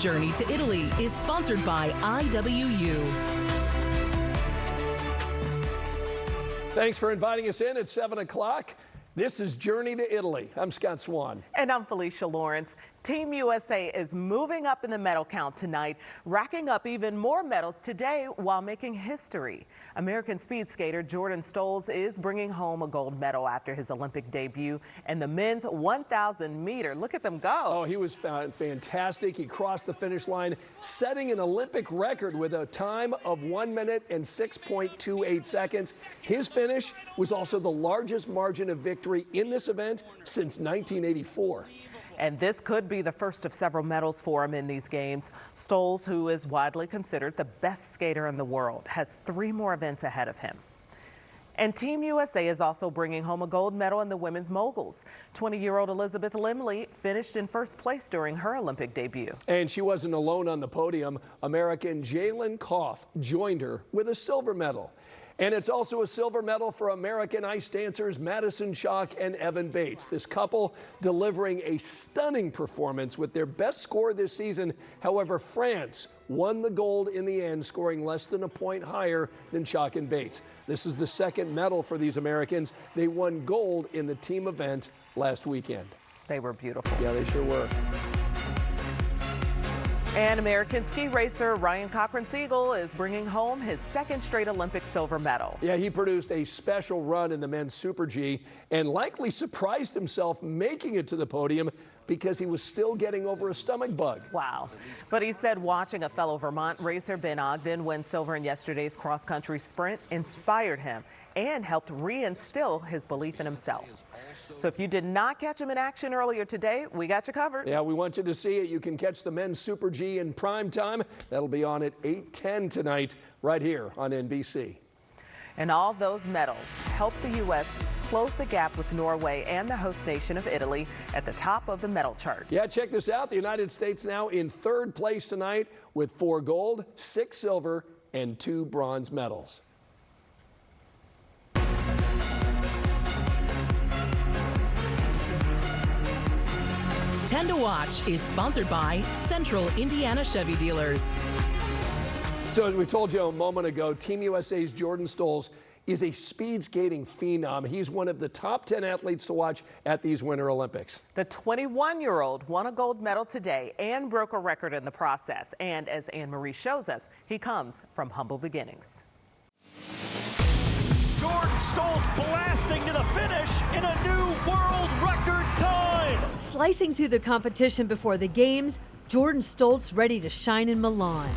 Journey to Italy is sponsored by IWU. Thanks for inviting us in at 7 o'clock. This is Journey to Italy. I'm Scott Swan. And I'm Felicia Lawrence. Team USA is moving up in the medal count tonight, racking up even more medals today while making history. American speed skater Jordan Stolz is bringing home a gold medal after his Olympic debut in the men's 1,000 meter. Look at them go. Oh, he was fantastic. He crossed the finish line, setting an Olympic record with a time of 1 minute and 6.28 seconds. His finish was also the largest margin of victory in this event since 1984. And this could be the first of several medals for him in these games. Stolz, who is widely considered the best skater in the world, has 3 more events ahead of him. And Team USA is also bringing home a gold medal in the women's moguls. 20-year-old Elizabeth Limley finished in first place during her Olympic debut. And she wasn't alone on the podium. American Jalen Koff joined her with a silver medal. And it's also a silver medal for American ice dancers Madison Schock and Evan Bates. This couple delivering a stunning performance with their best score this season. However, France won the gold in the end, scoring less than a point higher than Schock and Bates. This is the second medal for these Americans. They won gold in the team event last weekend. They were beautiful. Yeah, they sure were. And American ski racer Ryan Cochran-Siegel is bringing home his second straight Olympic silver medal. Yeah, he produced a special run in the men's Super G and likely surprised himself making it to the podium because he was still getting over a stomach bug. Wow. But he said watching a fellow Vermont racer, Ben Ogden, win silver in yesterday's cross-country sprint inspired him and helped reinstill his belief in himself. So if you did not catch him in action earlier today, we got you covered. Yeah, we want you to see it. You can catch the men's Super G in prime time. That'll be on at 8:10 tonight right here on NBC. And all those medals helped the U.S. close the gap with Norway and the host nation of Italy at the top of the medal chart. Yeah, check this out. The United States now in 3rd place tonight with 4 gold, 6 silver, and 2 bronze medals. 10 to Watch is sponsored by Central Indiana Chevy Dealers. So as we told you a moment ago, Team USA's Jordan Stolz is a speed skating phenom. He's one of the top 10 athletes to watch at these Winter Olympics. The 21-year-old won a gold medal today and broke a record in the process. And as Anne-Marie shows us, he comes from humble beginnings. Jordan Stolz blasting to the finish in a new world record time. Slicing through the competition before the games, Jordan Stolz ready to shine in Milan.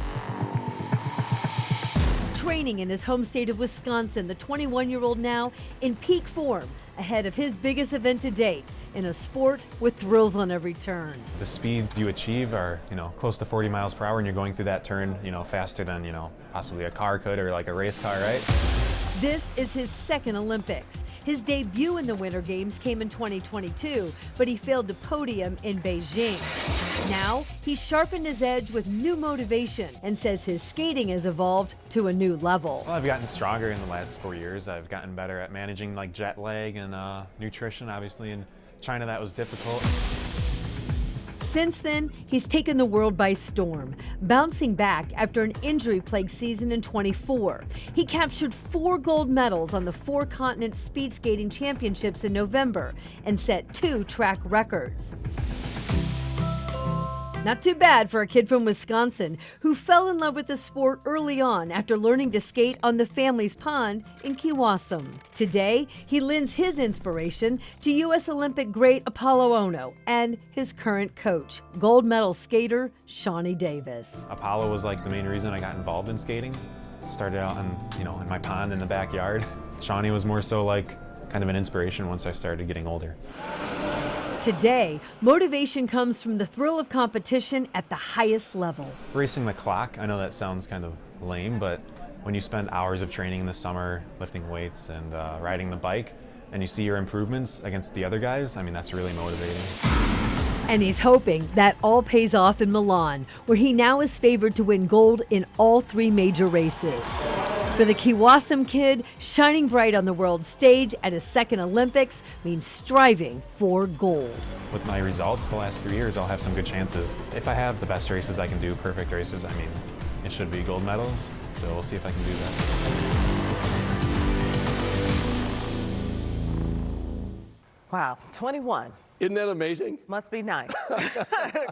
Training in his home state of Wisconsin, the 21-year-old now in peak form ahead of his biggest event to date in a sport with thrills on every turn. The speeds you achieve are, close to 40 miles per hour, and you're going through that turn, faster than, possibly a car could or like a race car, right? This is his second Olympics. His debut in the Winter Games came in 2022, but he failed to podium in Beijing. Now, he's sharpened his edge with new motivation and says his skating has evolved to a new level. Well, I've gotten stronger in the last 4 years. I've gotten better at managing like jet lag and nutrition. Obviously, in China that was difficult. Since then, he's taken the world by storm, bouncing back after an injury-plagued season in 24. He captured 4 gold medals on the 4-continent speed skating championships in November and set 2 track records. Not too bad for a kid from Wisconsin who fell in love with the sport early on after learning to skate on the family's pond in Keewassam. Today, he lends his inspiration to U.S. Olympic great Apollo Ono and his current coach, gold medal skater Shawnee Davis. Apollo was like the main reason I got involved in skating. Started out in my pond in the backyard. Shawnee was more so like kind of an inspiration once I started getting older. Today, motivation comes from the thrill of competition at the highest level. Racing the clock, I know that sounds kind of lame, but when you spend hours of training in the summer, lifting weights and riding the bike, and you see your improvements against the other guys, I mean, that's really motivating. And he's hoping that all pays off in Milan, where he now is favored to win gold in all 3 major races. For the Kiwassam kid, shining bright on the world stage at his second Olympics means striving for gold. With my results the last 3 years, I'll have some good chances. If I have the best races I can do, perfect races, I mean, it should be gold medals. So we'll see if I can do that. Wow, 21. Isn't that amazing? Must be nice.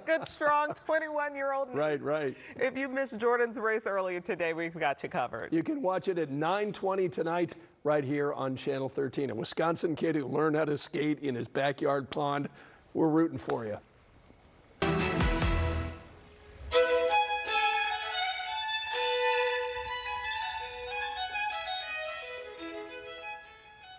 Good, strong 21-year-old. Right. If you missed Jordan's race earlier today, we've got you covered. You can watch it at 9:20 tonight right here on Channel 13. A Wisconsin kid who learned how to skate in his backyard pond. We're rooting for you.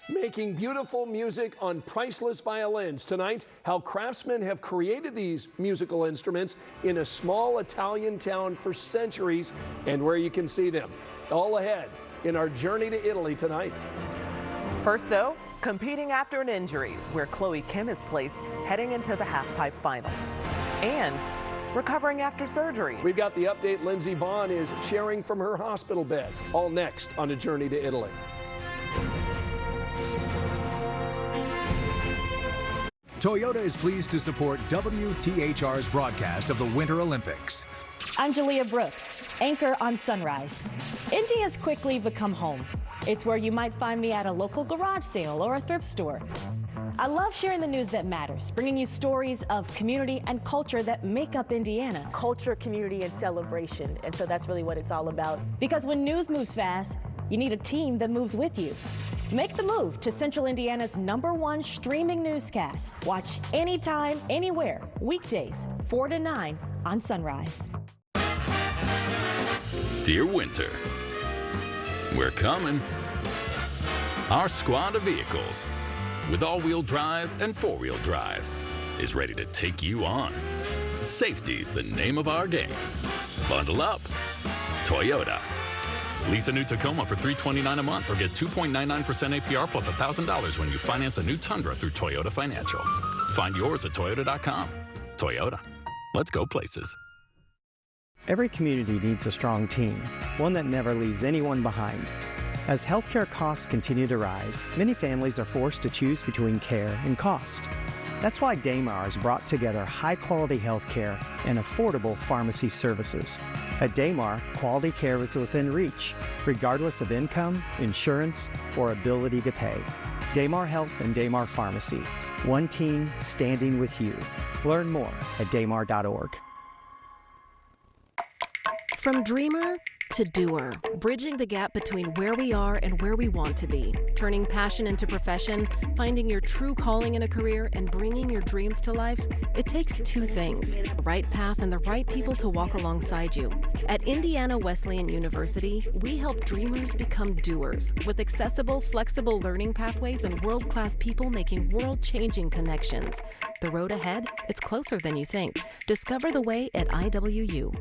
Making beautiful music on priceless violins. Tonight, how craftsmen have created these musical instruments in a small Italian town for centuries and where you can see them. All ahead in our journey to Italy tonight. First, though, competing after an injury, where Chloe Kim is placed heading into the halfpipe finals. And recovering after surgery. We've got the update. Lindsey Vonn is sharing from her hospital bed. All next on a journey to Italy. Toyota is pleased to support WTHR's broadcast of the Winter Olympics. I'm Jalea Brooks, anchor on Sunrise. Indy has quickly become home. It's where you might find me at a local garage sale or a thrift store. I love sharing the news that matters, bringing you stories of community and culture that make up Indiana. Culture, community, and celebration. And so that's really what it's all about. Because when news moves fast, you need a team that moves with you. Make the move to Central Indiana's #1 streaming newscast. Watch anytime, anywhere, weekdays, 4 to 9 on Sunrise. Dear Winter, we're coming. Our squad of vehicles, with all-wheel drive and four-wheel drive, is ready to take you on. Safety's the name of our game. Bundle up. Toyota. Lease a new Tacoma for $329 a month or get 2.99% APR plus $1,000 when you finance a new Tundra through Toyota Financial. Find yours at toyota.com. Toyota. Let's go places. Every community needs a strong team, one that never leaves anyone behind. As healthcare costs continue to rise, many families are forced to choose between care and cost. That's why Daymar has brought together high-quality healthcare and affordable pharmacy services. At Daymar, quality care is within reach, regardless of income, insurance, or ability to pay. Daymar Health and Daymar Pharmacy. One team standing with you. Learn more at daymar.org. From dreamer to doer, bridging the gap between where we are and where we want to be, turning passion into profession, finding your true calling in a career, and bringing your dreams to life, it takes two things, the right path and the right people to walk alongside you. At Indiana Wesleyan University, we help dreamers become doers with accessible, flexible learning pathways and world-class people making world-changing connections. The road ahead, it's closer than you think. Discover the way at IWU.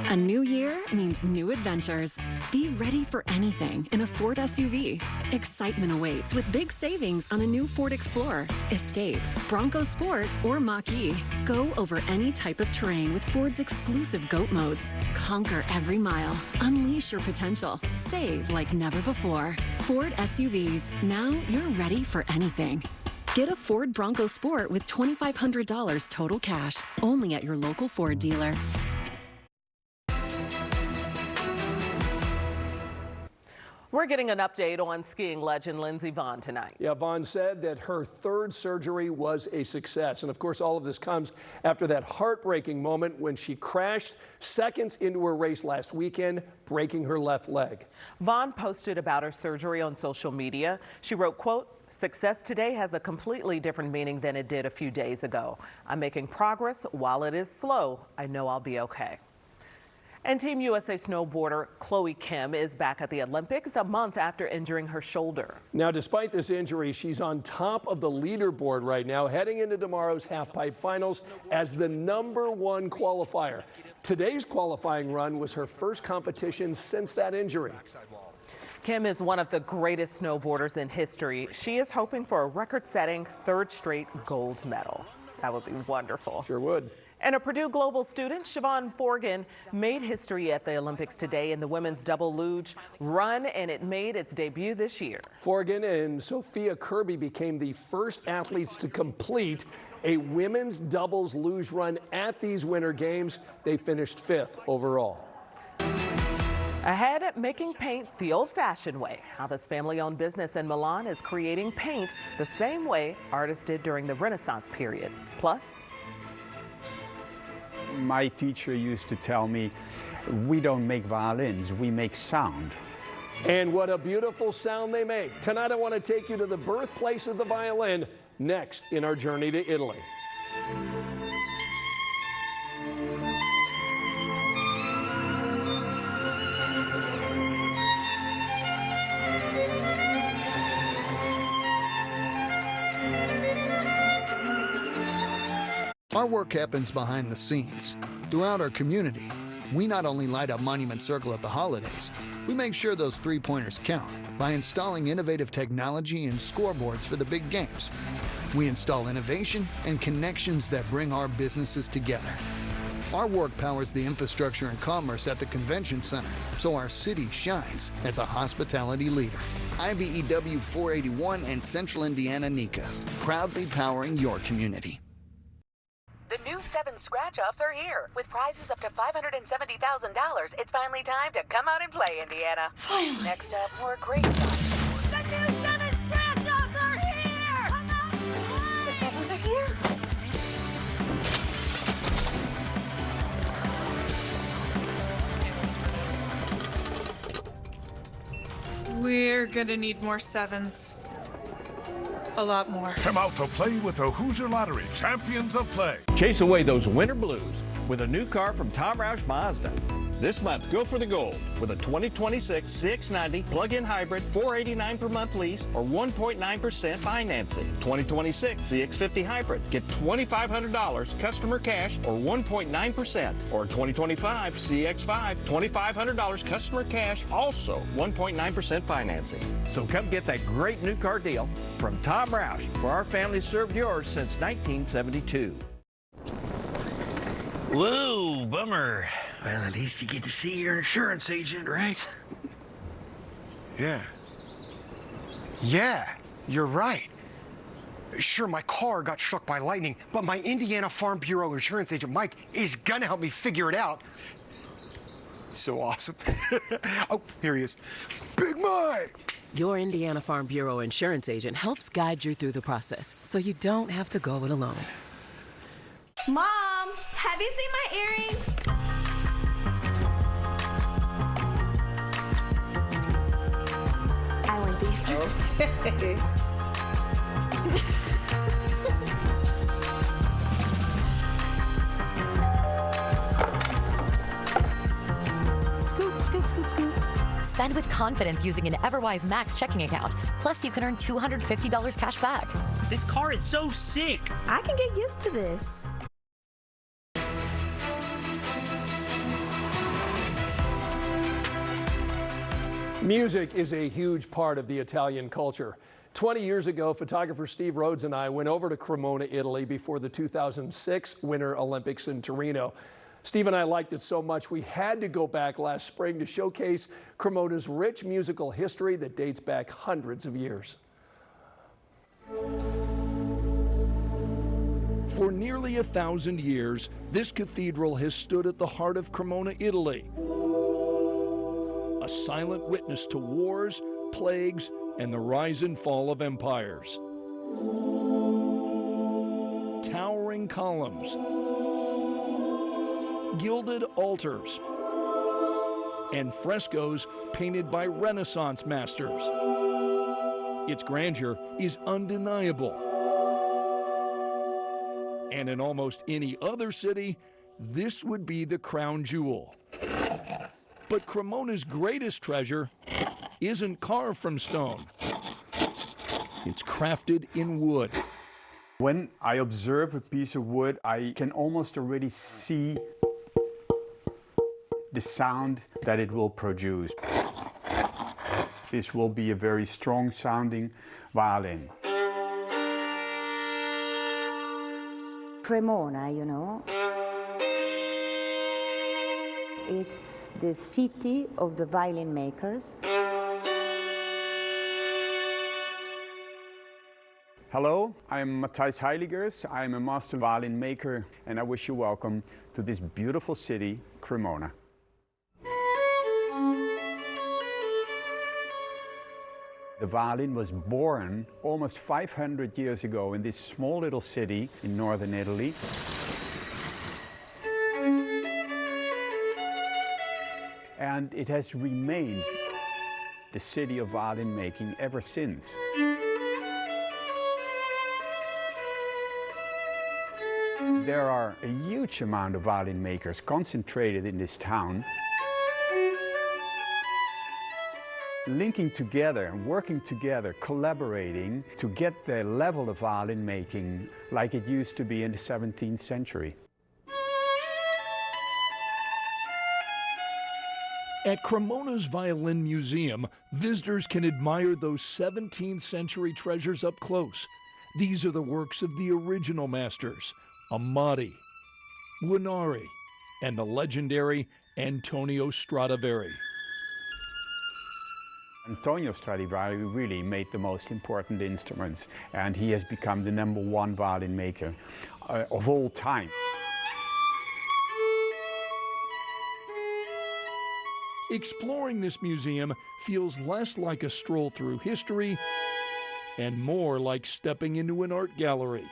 A new year means new adventures. Be ready for anything in a Ford SUV. Excitement awaits with big savings on a new Ford Explorer, Escape, Bronco Sport, or Mach-E. Go over any type of terrain with Ford's exclusive GOAT modes. Conquer every mile. Unleash your potential. Save like never before. Ford SUVs. Now you're ready for anything. Get a Ford Bronco Sport with $2,500 total cash. Only at your local Ford dealer. We're getting an update on skiing legend Lindsey Vonn tonight. Yeah, Vonn said that her third surgery was a success. And of course, all of this comes after that heartbreaking moment when she crashed seconds into her race last weekend, breaking her left leg. Vonn posted about her surgery on social media. She wrote, quote, "Success today has a completely different meaning than it did a few days ago. I'm making progress. While it is slow, I know I'll be okay." And Team USA snowboarder Chloe Kim is back at the Olympics a month after injuring her shoulder. Now, despite this injury, she's on top of the leaderboard right now, heading into tomorrow's halfpipe finals as the #1 qualifier. Today's qualifying run was her first competition since that injury. Kim is one of the greatest snowboarders in history. She is hoping for a record-setting third straight gold medal. That would be wonderful. Sure would. And a Purdue Global student, Siobhan Forgan, made history at the Olympics today in the women's double luge run, and it made its debut this year. Forgan and Sophia Kirby became the first athletes to complete a women's doubles luge run at these Winter Games. They finished 5th overall. Ahead at making paint the old-fashioned way, how this family-owned business in Milan is creating paint the same way artists did during the Renaissance period. Plus, my teacher used to tell me, we don't make violins, we make sound. And what a beautiful sound they make. Tonight I want to take you to the birthplace of the violin, next in our journey to Italy. Our work happens behind the scenes. Throughout our community, we not only light up Monument Circle at the holidays, we make sure those three-pointers count by installing innovative technology and scoreboards for the big games. We install innovation and connections that bring our businesses together. Our work powers the infrastructure and commerce at the convention center, so our city shines as a hospitality leader. IBEW 481 and Central Indiana NECA, proudly powering your community. The new 7 scratch-offs are here. With prizes up to $570,000, it's finally time to come out and play, Indiana. Finally. Next up, more great stuff. The new 7 scratch-offs are here! Come out and play! The 7s are here? We're gonna need more 7s. A lot more. Come out to play with the Hoosier Lottery, champions of play. Chase away those winter blues with a new car from Tom Roush Mazda. This month, go for the gold with a 2026 CX-90 plug-in hybrid, $489 per month lease, or 1.9% financing. 2026 CX-50 hybrid, get $2,500 customer cash or 1.9%, or 2025 CX-5, $2,500 customer cash, also 1.9% financing. So come get that great new car deal from Tom Roush, where our family served yours since 1972. Whoa, bummer. Well, at least you get to see your insurance agent, right? Yeah. Yeah, you're right. Sure, my car got struck by lightning, but my Indiana Farm Bureau insurance agent, Mike, is gonna help me figure it out. So awesome. Oh, here he is. Big Mike! Your Indiana Farm Bureau insurance agent helps guide you through the process, so you don't have to go it alone. Mom, have you seen my earrings? I want these. Okay. Scoop, scoop, scoop, scoop. Spend with confidence using an Everwise Max checking account. Plus, you can earn $250 cash back. This car is so sick. I can get used to this. Music is a huge part of the Italian culture. 20 years ago, photographer Steve Rhodes and I went over to Cremona, Italy before the 2006 Winter Olympics in Torino. Steve and I liked it so much we had to go back last spring to showcase Cremona's rich musical history that dates back hundreds of years. For nearly 1,000 years, this cathedral has stood at the heart of Cremona, Italy. A silent witness to wars, plagues, and the rise and fall of empires. Towering columns, gilded altars, and frescoes painted by Renaissance masters. Its grandeur is undeniable. And in almost any other city, this would be the crown jewel. But Cremona's greatest treasure isn't carved from stone. It's crafted in wood. When I observe a piece of wood, I can almost already see the sound that it will produce. This will be a very strong sounding violin. Cremona, you know, It's the city of the violin makers. Hello, I'm Matthijs Heiligers. I'm a master violin maker, and I wish you welcome to this beautiful city, Cremona. The violin was born almost 500 years ago in this small little city in northern Italy. And it has remained the city of violin making ever since. There are a huge amount of violin makers concentrated in this town, linking together and working together, collaborating to get the level of violin making like it used to be in the 17th century. At Cremona's Violin Museum, visitors can admire those 17th century treasures up close. These are the works of the original masters, Amati, Guarneri, and the legendary Antonio Stradivari. Antonio Stradivari really made the most important instruments, and he has become the #1 violin maker of all time. Exploring this museum feels less like a stroll through history and more like stepping into an art gallery.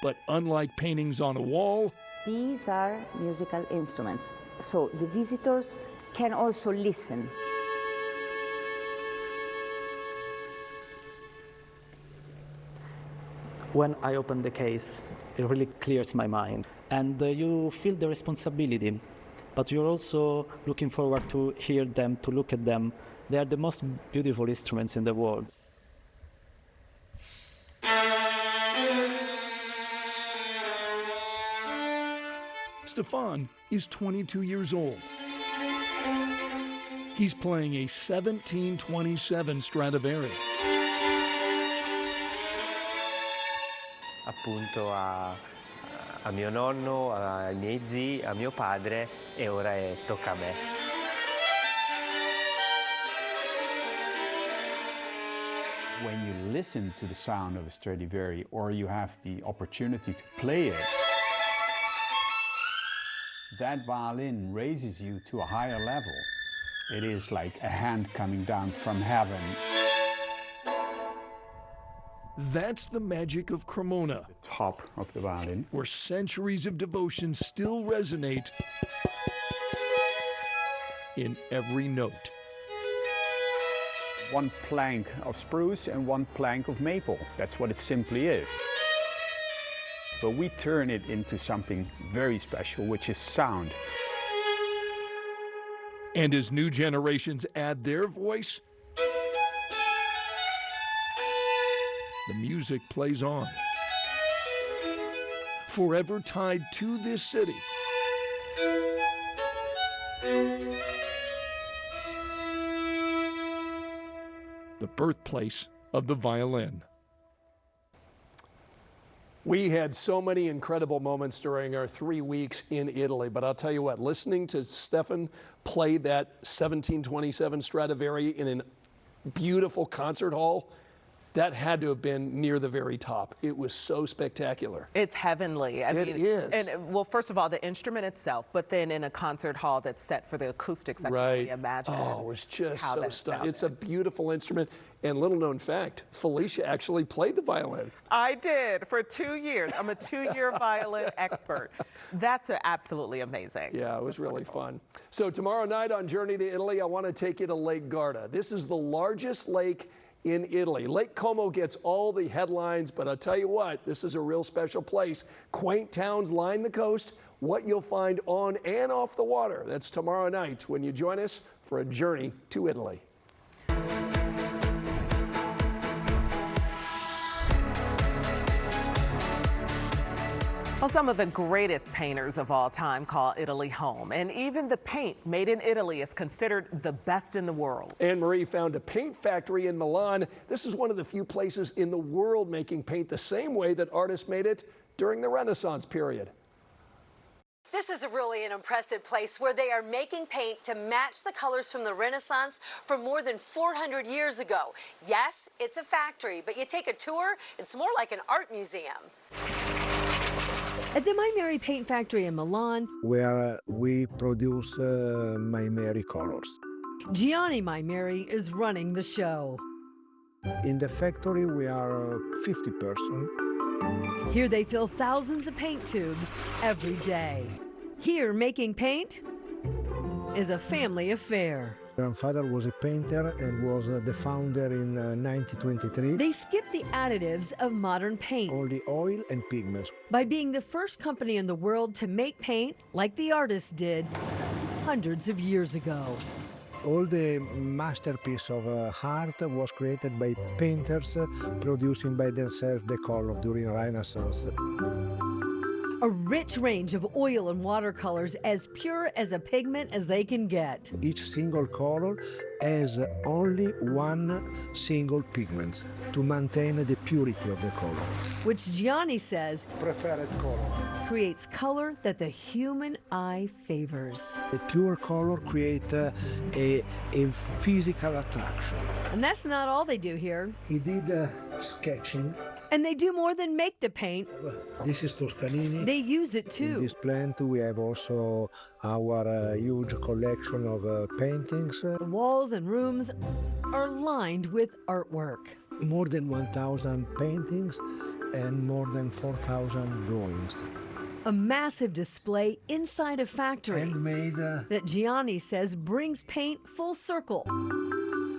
But unlike paintings on a wall, these are musical instruments, so the visitors can also listen. When I open the case, it really clears my mind. And you feel the responsibility, but you're also looking forward to hear them, to look at them. They are the most beautiful instruments in the world. Stefan is 22 years old. He's playing a 1727 Stradivari. Appunto a mio nonno, ai miei zii, a mio padre e ora tocca a me. When you listen to the sound of a Stradivari or you have the opportunity to play it, that violin raises you to a higher level. It is like a hand coming down from heaven. That's the magic of Cremona, the top of the violin, where centuries of devotion still resonate in every note. One plank of spruce and one plank of maple. That's what it simply is. But we turn it into something very special, which is sound. And as new generations add their voice, the music plays on. Forever tied to this city. The birthplace of the violin. We had so many incredible moments during our 3 weeks in Italy, but I'll tell you what, listening to Stefan play that 1727 Stradivari in a beautiful concert hall, that had to have been near the very top. It was so spectacular. It's heavenly. It is. And well, first of all, the instrument itself, but then in a concert hall that's set for the acoustics, I can only imagine. Oh, it was just how so that stunning. sounded. It's a beautiful instrument. And little known fact, Felicia actually played the violin. I did for 2 years. I'm a 2-year violin expert. That's absolutely amazing. Yeah, it was really fun. So tomorrow night on Journey to Italy, I want to take you to Lake Garda. This is the largest lake in Italy. Lake Como gets all the headlines, but I'll tell you what, this is a real special place. Quaint towns line the coast, what you'll find on and off the water. That's tomorrow night when you join us for a journey to Italy. Well, some of the greatest painters of all time call Italy home, and even the paint made in Italy is considered the best in the world. Anne-Marie found a paint factory in Milan. This is one of the few places in the world making paint the same way that artists made it during the Renaissance period. This is really an impressive place where they are making paint to match the colors from the Renaissance from more than 400 years ago. Yes, it's a factory, but you take a tour, it's more like an art museum. At the My Mary Paint Factory in Milan, where we produce My Mary colors. Gianni My Mary is running the show. In the factory, we are 50 persons. Here they fill thousands of paint tubes every day. Here, making paint is a family affair. Grandfather was a painter and was the founder in 1923. They skip the additives of modern paint. Only oil and pigments. By being the first company in the world to make paint like the artists did hundreds of years ago. All the masterpiece of art was created by painters producing by themselves the color during Renaissance. A rich range of oil and watercolors as pure as a pigment as they can get. Each single color has only one single pigment to maintain the purity of the color. Which Gianni says preferred color creates color that the human eye favors. The pure color creates a physical attraction. And that's not all they do here. He did sketching. And they do more than make the paint. This is Toscanini. They use it too. In this plant we have also our huge collection of paintings. The walls and rooms are lined with artwork. More than 1,000 paintings and more than 4,000 drawings. A massive display inside a factory handmade that Gianni says brings paint full circle,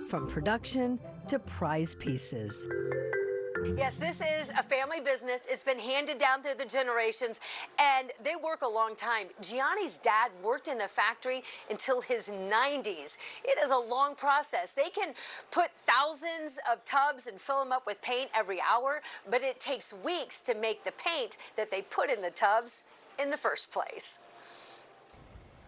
from production to prize pieces. Yes, this is a family business. It's been handed down through the generations, and they work a long time. Gianni's dad worked in the factory until his 90s. It is a long process. They can put thousands of tubs and fill them up with paint every hour, but it takes weeks to make the paint that they put in the tubs in the first place.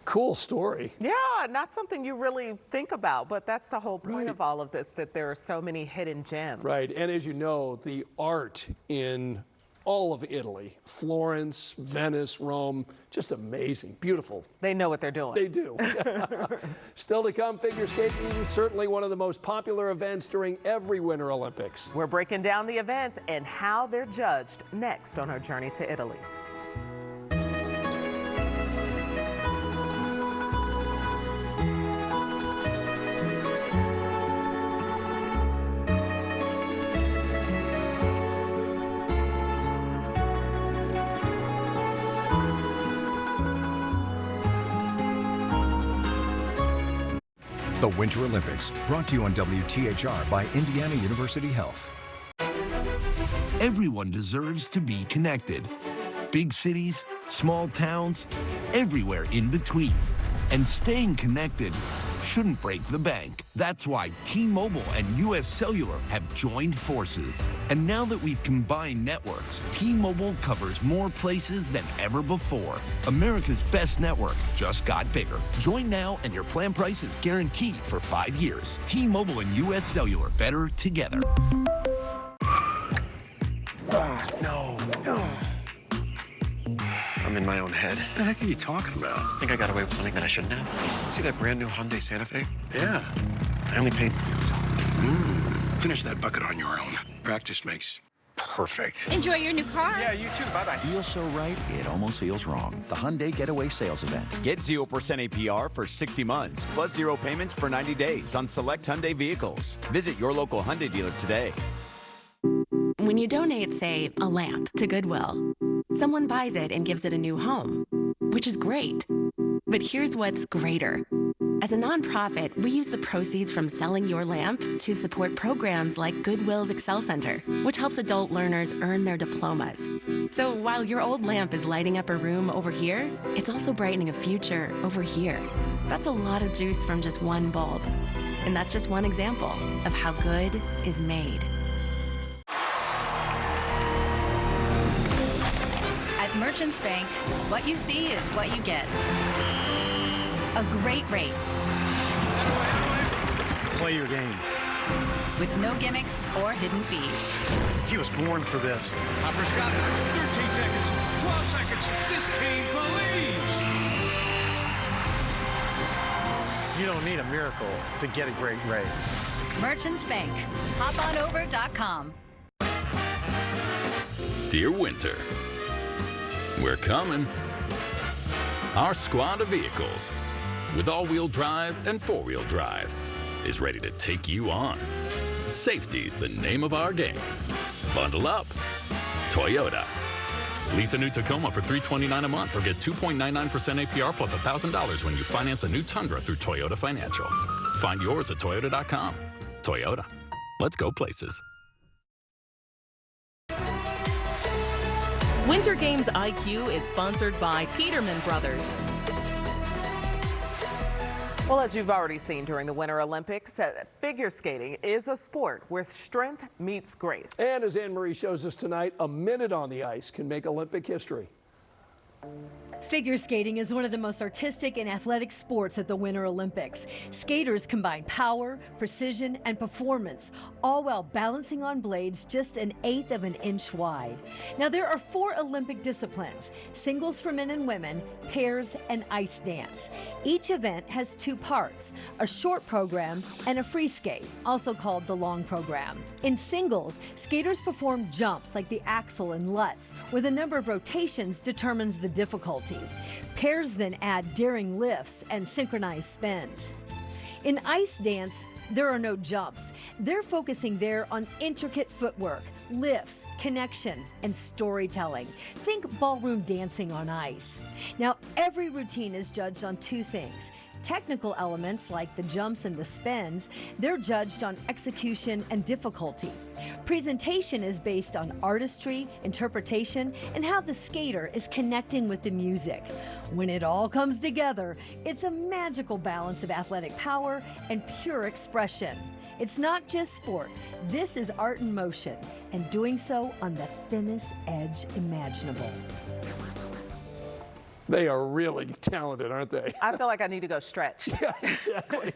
Cool story. Yeah, not something you really think about, but that's the whole point of all of this, that there are so many hidden gems. Right, and as you know, the art in all of Italy, Florence, Venice, Rome, just amazing, beautiful. They know what they're doing. They do. Still to come, figure skating, certainly one of the most popular events during every Winter Olympics. We're breaking down the events and how they're judged next on our journey to Italy. The Winter Olympics, brought to you on WTHR by Indiana University Health. Everyone deserves to be connected. Big cities, small towns, everywhere in between. And staying connected shouldn't break the bank. That's why T-Mobile and US Cellular have joined forces. And now that we've combined networks, T-Mobile covers more places than ever before. America's best network just got bigger. Join now and your plan price is guaranteed for 5 years. T-Mobile and US Cellular, better together. No. I'm in my own head. What the heck are you talking about? I think I got away with something that I shouldn't have. See that brand new Hyundai Santa Fe? Yeah. I only paid... Finish that bucket on your own. Practice makes perfect. Enjoy your new car. Yeah, you too. Bye-bye. Feels so right, it almost feels wrong. The Hyundai Getaway Sales Event. Get 0% APR for 60 months, plus 0 payments for 90 days on select Hyundai vehicles. Visit your local Hyundai dealer today. When you donate, say, a lamp to Goodwill, someone buys it and gives it a new home, which is great. But here's what's greater. As a nonprofit, we use the proceeds from selling your lamp to support programs like Goodwill's Excel Center, which helps adult learners earn their diplomas. So while your old lamp is lighting up a room over here, it's also brightening a future over here. That's a lot of juice from just one bulb. And that's just one example of how good is made. At Merchants Bank, what you see is what you get. A great rate. Play your game. With no gimmicks or hidden fees. He was born for this. Hopper's got it. 13 seconds. 12 seconds. This team believes. You don't need a miracle to get a great rate. Merchants Bank. HopOnOver.com. Dear Winter, we're coming. Our squad of vehicles, with all-wheel drive and four-wheel drive, is ready to take you on. Safety's the name of our game. Bundle up. Toyota. Lease a new Tacoma for $329 a month or get 2.99% APR plus $1,000 when you finance a new Tundra through Toyota Financial. Find yours at Toyota.com. Toyota. Let's go places. Winter Games IQ is sponsored by Peterman Brothers. Well, as you've already seen during the Winter Olympics, figure skating is a sport where strength meets grace. And as Anne-Marie shows us tonight, a minute on the ice can make Olympic history. Figure skating is one of the most artistic and athletic sports at the Winter Olympics. Skaters combine power, precision, and performance, all while balancing on blades just 1/8 of an inch wide. Now, there are 4 Olympic disciplines: singles for men and women, pairs, and ice dance. Each event has 2 parts, a short program and a free skate, also called the long program. In singles, skaters perform jumps like the axel and lutz, where the number of rotations determines the difficulty. Pairs then add daring lifts and synchronized spins. In ice dance, there are no jumps. They're focusing there on intricate footwork, lifts, connection, and storytelling. Think ballroom dancing on ice. Now, every routine is judged on 2 things. Technical elements like the jumps and the spins, they're judged on execution and difficulty. Presentation is based on artistry, interpretation, and how the skater is connecting with the music. When it all comes together, it's a magical balance of athletic power and pure expression. It's not just sport. This is art in motion, and doing so on the thinnest edge imaginable. They are really talented, aren't they? I feel like I need to go stretch. Yeah, exactly.